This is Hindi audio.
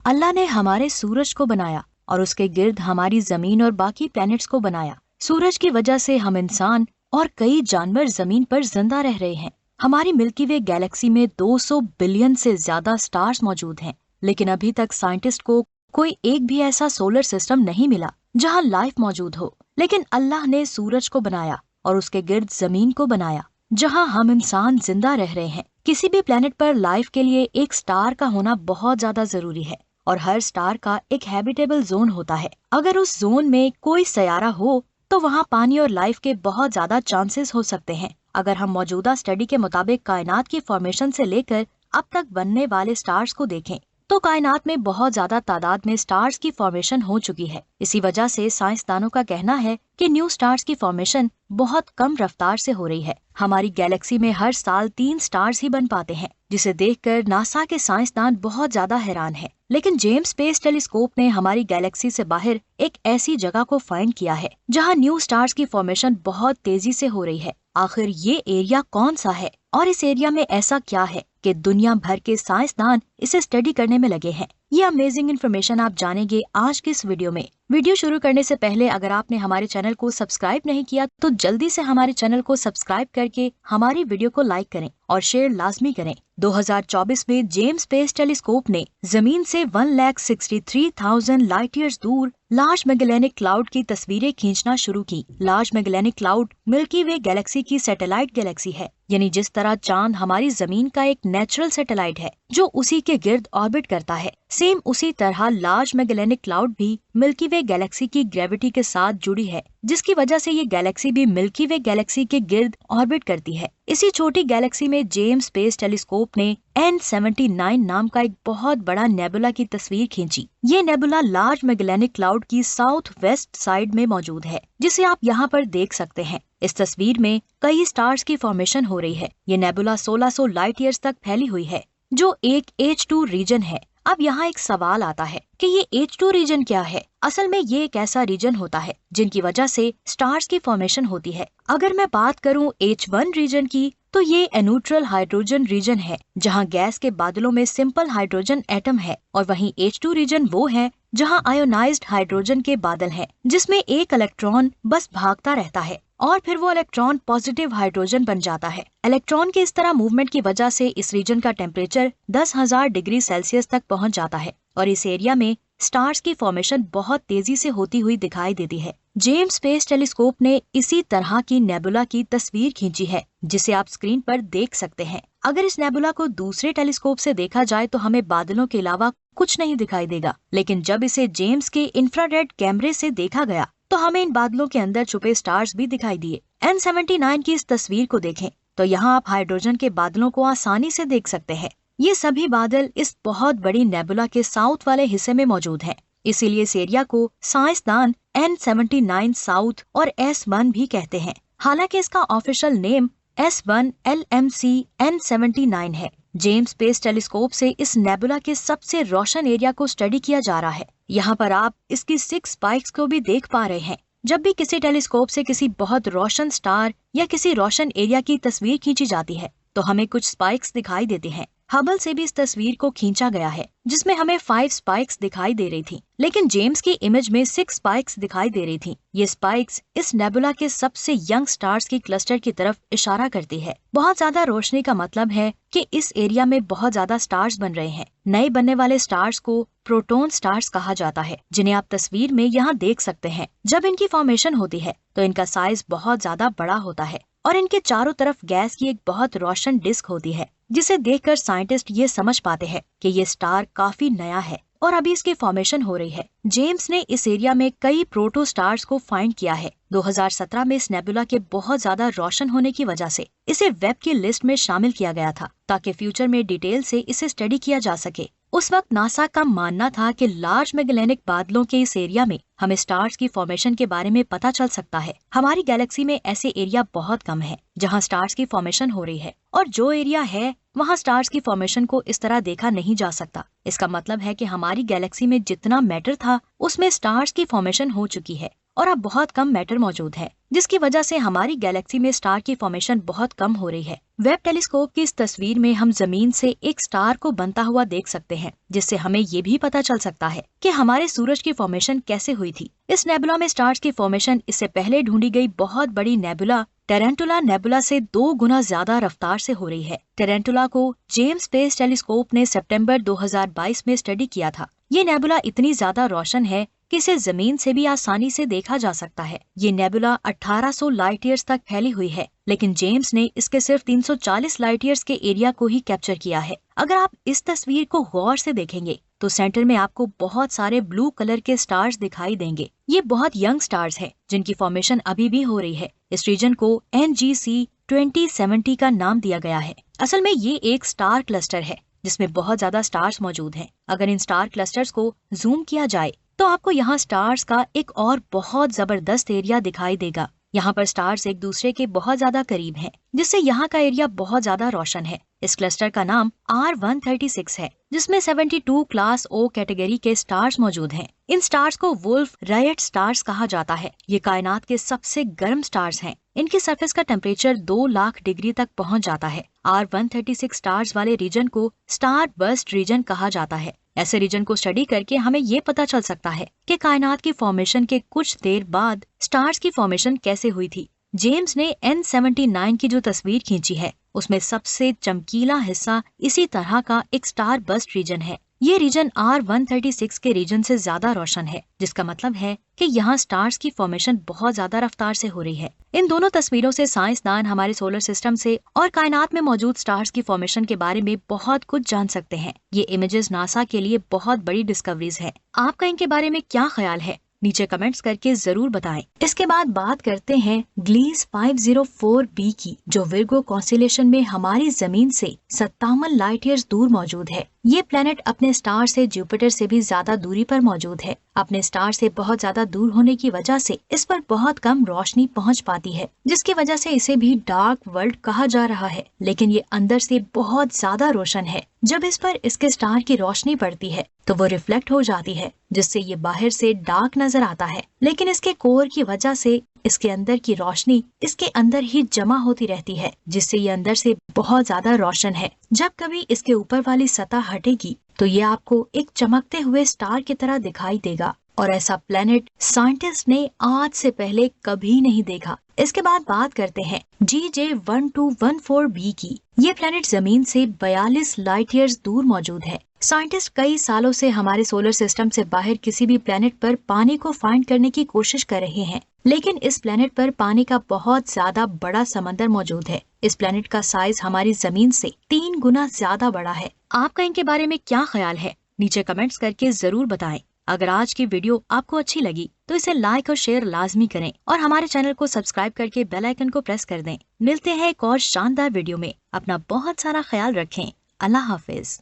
अल्लाह ने हमारे सूरज को बनाया और उसके गिर्द हमारी जमीन और बाकी प्लैनेट्स को बनाया। सूरज की वजह से हम इंसान और कई जानवर जमीन पर जिंदा रह रहे हैं। हमारी मिल्की वे गैलेक्सी में 200 बिलियन से ज्यादा स्टार्स मौजूद हैं, लेकिन अभी तक साइंटिस्ट को कोई एक भी ऐसा सोलर सिस्टम नहीं मिला जहां लाइफ मौजूद हो। लेकिन अल्लाह ने सूरज को बनाया और उसके गिर्द जमीन को बनाया जहां हम इंसान जिंदा रह रहे हैं। किसी भी प्लेनेट पर लाइफ के लिए एक स्टार का होना बहुत ज्यादा जरूरी है और हर स्टार का एक हैबिटेबल जोन होता है। अगर उस जोन में कोई सयारा हो तो वहाँ पानी और लाइफ के बहुत ज्यादा चांसेस हो सकते हैं। अगर हम मौजूदा स्टडी के मुताबिक कायनात की फॉर्मेशन से लेकर अब तक बनने वाले स्टार्स को देखें तो कायनात में बहुत ज्यादा तादाद में स्टार्स की फॉर्मेशन हो चुकी है। इसी वजह से साइंसदानों का कहना है कि न्यू स्टार्स की फॉर्मेशन बहुत कम रफ्तार से हो रही है। हमारी गैलेक्सी में हर साल 3 स्टार्स ही बन पाते हैं, जिसे देखकर नासा के साइंसदान बहुत ज्यादा हैरान हैं। लेकिन जेम्स स्पेस टेलीस्कोप ने हमारी गैलेक्सी से बाहर एक ऐसी जगह को फाइंड किया है जहां न्यू स्टार्स की फॉर्मेशन बहुत तेजी से हो रही है। आखिर ये एरिया कौन सा है और इस एरिया में ऐसा क्या है कि दुनिया भर के साइंसदान इसे स्टडी करने में लगे हैं? ये अमेजिंग इन्फॉर्मेशन आप जानेंगे आज की इस वीडियो में। वीडियो शुरू करने से पहले अगर आपने हमारे चैनल को सब्सक्राइब नहीं किया तो जल्दी से हमारे चैनल को सब्सक्राइब करके हमारी वीडियो को लाइक करें और शेयर लाजमी करें। 2024 में जेम्स स्पेस टेलीस्कोप ने जमीन से 1,63,000 लाइट ईयर्स दूर लार्ज मैगेलेनिक क्लाउड की तस्वीरें खींचना शुरू की। लार्ज मैगेलेनिक क्लाउड मिल्की वे गैलेक्सी की सैटेलाइट गैलेक्सी है, यानी जिस तरह चांद हमारी जमीन का एक नेचुरल सैटेलाइट है जो उसी के गिर्द ऑर्बिट करता है, सेम उसी तरह लार्ज मैगेलेनिक क्लाउड भी मिल्की वे गैलेक्सी की ग्रेविटी के साथ जुड़ी है, जिसकी वजह से ये गैलेक्सी भी मिल्की वे गैलेक्सी के गिर्द ऑर्बिट करती है। इसी छोटी गैलेक्सी में जेम्स स्पेस टेलीस्कोप ने N79 नाम का एक बहुत बड़ा नेबुला की तस्वीर खींची। ये नेबुला लार्ज मैगेलेनिक क्लाउड की साउथ वेस्ट साइड में मौजूद है, जिसे आप यहाँ पर देख सकते हैं। इस तस्वीर में कई स्टार्स की फॉर्मेशन हो रही है। ये नेबुला 1600 लाइट ईयर्स तक फैली हुई है, जो एक H2 रीजन है। अब यहाँ एक सवाल आता है कि ये H2 रीजन क्या है? असल में ये एक ऐसा रीजन होता है जिनकी वजह से स्टार्स की फॉर्मेशन होती है। अगर मैं बात करूँ H1 रीजन की तो ये न्यूट्रल हाइड्रोजन रीजन है, जहाँ गैस के बादलों में सिंपल हाइड्रोजन एटम है, और वहीं H2 रीजन वो है जहाँ आयोनाइज्ड हाइड्रोजन के बादल हैं, जिसमें एक इलेक्ट्रॉन बस भागता रहता है और फिर वो इलेक्ट्रॉन पॉजिटिव हाइड्रोजन बन जाता है। इलेक्ट्रॉन के इस तरह मूवमेंट की वजह से इस रीजन का टेम्परेचर 10,000 डिग्री सेल्सियस तक पहुंच जाता है और इस एरिया में स्टार्स की फॉर्मेशन बहुत तेजी से होती हुई दिखाई देती है। जेम्स स्पेस टेलीस्कोप ने इसी तरह की नेबुला की तस्वीर खींची है, जिसे आप स्क्रीन पर देख सकते हैं। अगर इस नेबुला को दूसरे टेलीस्कोप से देखा जाए तो हमें बादलों के अलावा कुछ नहीं दिखाई देगा, लेकिन जब इसे जेम्स के इंफ्रारेड कैमरे से देखा गया तो हमें इन बादलों के अंदर छुपे स्टार्स भी दिखाई दिए। N79 की इस तस्वीर को देखें तो यहाँ आप हाइड्रोजन के बादलों को आसानी से देख सकते हैं। ये सभी बादल इस बहुत बड़ी नेबुला के साउथ वाले हिस्से में मौजूद हैं। इसीलिए इस एरिया को साइंसदान N79 साउथ और S1 भी कहते हैं। हालांकि इसका official name S1 LMC N79 है। जेम्स स्पेस टेलीस्कोप से इस नेबुला के सबसे रोशन एरिया को स्टडी किया जा रहा है। यहाँ पर आप इसकी 6 स्पाइक्स को भी देख पा रहे हैं। जब भी किसी टेलीस्कोप से किसी बहुत रोशन स्टार या किसी रोशन एरिया की तस्वीर खींची जाती है तो हमें कुछ स्पाइक्स दिखाई देती हैं। हबल से भी इस तस्वीर को खींचा गया है, जिसमें हमें 5 स्पाइक्स दिखाई दे रही थी, लेकिन जेम्स की इमेज में 6 स्पाइक्स दिखाई दे रही थी। ये स्पाइक्स इस नेबुला के सबसे यंग स्टार्स की क्लस्टर की तरफ इशारा करती है। बहुत ज्यादा रोशनी का मतलब है कि इस एरिया में बहुत ज्यादा स्टार्स बन रहे हैं। नए बनने वाले स्टार्स को प्रोटॉन स्टार्स कहा जाता है, जिन्हें आप तस्वीर में यहाँ देख सकते हैं। जब इनकी फॉर्मेशन होती है तो इनका साइज बहुत ज्यादा बड़ा होता है और इनके चारों तरफ गैस की एक बहुत रोशन डिस्क होती है, जिसे देखकर साइंटिस्ट ये समझ पाते हैं कि ये स्टार काफी नया है और अभी इसकी फॉर्मेशन हो रही है। जेम्स ने इस एरिया में कई प्रोटो स्टार्स को फाइंड किया है। 2017 में इस नेबुला के बहुत ज्यादा रोशन होने की वजह से इसे वेब की लिस्ट में शामिल किया गया था, ताकि फ्यूचर में डिटेल से इसे स्टडी किया जा सके। उस वक्त नासा का मानना था कि लार्ज मैगेलेनिक बादलों के इस एरिया में हमें स्टार्स की फॉर्मेशन के बारे में पता चल सकता है। हमारी गैलेक्सी में ऐसे एरिया बहुत कम है जहां स्टार्स की फॉर्मेशन हो रही है, और जो एरिया है वहां स्टार्स की फॉर्मेशन को इस तरह देखा नहीं जा सकता। इसका मतलब है कि हमारी गैलेक्सी में जितना मैटर था उसमें स्टार्स की फॉर्मेशन हो चुकी है। और अब बहुत कम मैटर मौजूद है, जिसकी वजह से हमारी गैलेक्सी में स्टार की फॉर्मेशन बहुत कम हो रही है। वेब टेलीस्कोप की इस तस्वीर में हम जमीन से एक स्टार को बनता हुआ देख सकते हैं, जिससे हमें ये भी पता चल सकता है कि हमारे सूरज की फॉर्मेशन कैसे हुई थी। इस नेबुला में स्टार्स की फॉर्मेशन इससे पहले ढूंढी गई बहुत बड़ी नेबुला टेरेंटुला नेबुला से 2 गुना ज्यादा रफ्तार से हो रही है। टेरेंटुला को जेम्स स्पेस टेलीस्कोप ने सितंबर 2022 में स्टडी किया था। ये नेबुला इतनी ज्यादा रोशन है कि इसे जमीन से भी आसानी से देखा जा सकता है। ये नेबुला 1800 लाइट ईयर्स तक फैली हुई है, लेकिन जेम्स ने इसके सिर्फ 340 लाइट ईयर्स के एरिया को ही कैप्चर किया है। अगर आप इस तस्वीर को गौर से देखेंगे तो सेंटर में आपको बहुत सारे ब्लू कलर के स्टार्स दिखाई देंगे। ये बहुत यंग स्टार्स हैं, जिनकी फॉर्मेशन अभी भी हो रही है। इस रीजन को NGC 2070 का नाम दिया गया है। असल में ये एक स्टार क्लस्टर है जिसमें बहुत ज्यादा स्टार्स मौजूद हैं। अगर इन स्टार क्लस्टर्स को जूम किया जाए तो आपको यहाँ स्टार्स का एक और बहुत जबरदस्त एरिया दिखाई देगा। यहाँ पर स्टार्स एक दूसरे के बहुत ज्यादा करीब हैं, जिससे यहाँ का एरिया बहुत ज्यादा रोशन है। इस क्लस्टर का नाम R136 है, जिसमें 72 क्लास O कैटेगरी के स्टार्स मौजूद हैं। इन स्टार्स को वुल्फ रायट स्टार्स कहा जाता है। ये कायनात के सबसे गर्म स्टार्स हैं। इनकी सरफेस का टेम्परेचर 2 लाख डिग्री तक पहुंच जाता है। R136 स्टार्स वाले रीजन को स्टार बर्स्ट रीजन कहा जाता है। ऐसे रीजन को स्टडी करके हमें ये पता चल सकता है कि कायनात की फॉर्मेशन के कुछ देर बाद स्टार्स की फॉर्मेशन कैसे हुई थी। जेम्स ने N79 की जो तस्वीर खींची है, उसमें सबसे चमकीला हिस्सा इसी तरह का एक स्टार बस्ट रीजन है। ये रीजन R136 के रीजन से ज्यादा रोशन है, जिसका मतलब है कि यहाँ स्टार्स की फॉर्मेशन बहुत ज्यादा रफ्तार से हो रही है। इन दोनों तस्वीरों से साइंसदान हमारे सोलर सिस्टम से और कायनात में मौजूद स्टार्स की फॉर्मेशन के बारे में बहुत कुछ जान सकते हैं। ये इमेजेस नासा के लिए बहुत बड़ी डिस्कवरीज है। आपका इनके बारे में क्या ख्याल है? नीचे कमेंट्स करके जरूर बताएं। इसके बाद बात करते हैं ग्लीस 504b की, जो विर्गो कॉन्स्टेलेशन में हमारी जमीन से 57 लाइट ईयर्स दूर मौजूद है। ये प्लेनेट अपने स्टार से जुपिटर से भी ज्यादा दूरी पर मौजूद है। अपने स्टार से बहुत ज्यादा दूर होने की वजह से इस पर बहुत कम रोशनी पहुंच पाती है, जिसकी वजह से इसे भी डार्क वर्ल्ड कहा जा रहा है। लेकिन ये अंदर से बहुत ज्यादा रोशन है। जब इस पर इसके स्टार की रोशनी पड़ती है तो वो रिफ्लेक्ट हो जाती है, जिससे ये बाहर से डार्क नजर आता है। लेकिन इसके कोर की वजह से इसके अंदर की रोशनी इसके अंदर ही जमा होती रहती है, जिससे ये अंदर से बहुत ज्यादा रोशन है। जब कभी इसके ऊपर वाली सतह हटेगी तो ये आपको एक चमकते हुए स्टार की तरह दिखाई देगा, और ऐसा प्लेनेट साइंटिस्ट ने आज से पहले कभी नहीं देखा। इसके बाद बात करते हैं GJ1214b की। ये प्लेनेट जमीन से 42 लाइट ईयर्स दूर मौजूद है। साइंटिस्ट कई सालों से हमारे सोलर सिस्टम से बाहर किसी भी प्लेनेट पर पानी को फाइंड करने की कोशिश कर रहे हैं, लेकिन इस प्लेनेट पर पानी का बहुत ज्यादा बड़ा समंदर मौजूद है। इस प्लेनेट का साइज हमारी जमीन से 3 गुना ज्यादा बड़ा है। आपका इनके बारे में क्या ख्याल है? नीचे कमेंट्स करके जरूर बताएं। अगर आज की वीडियो आपको अच्छी लगी तो इसे लाइक और शेयर लाजमी करें, और हमारे चैनल को सब्सक्राइब करके बेल आइकन को प्रेस कर दें। मिलते हैं एक और शानदार वीडियो में। अपना बहुत सारा ख्याल रखें। अल्लाह हाफिज।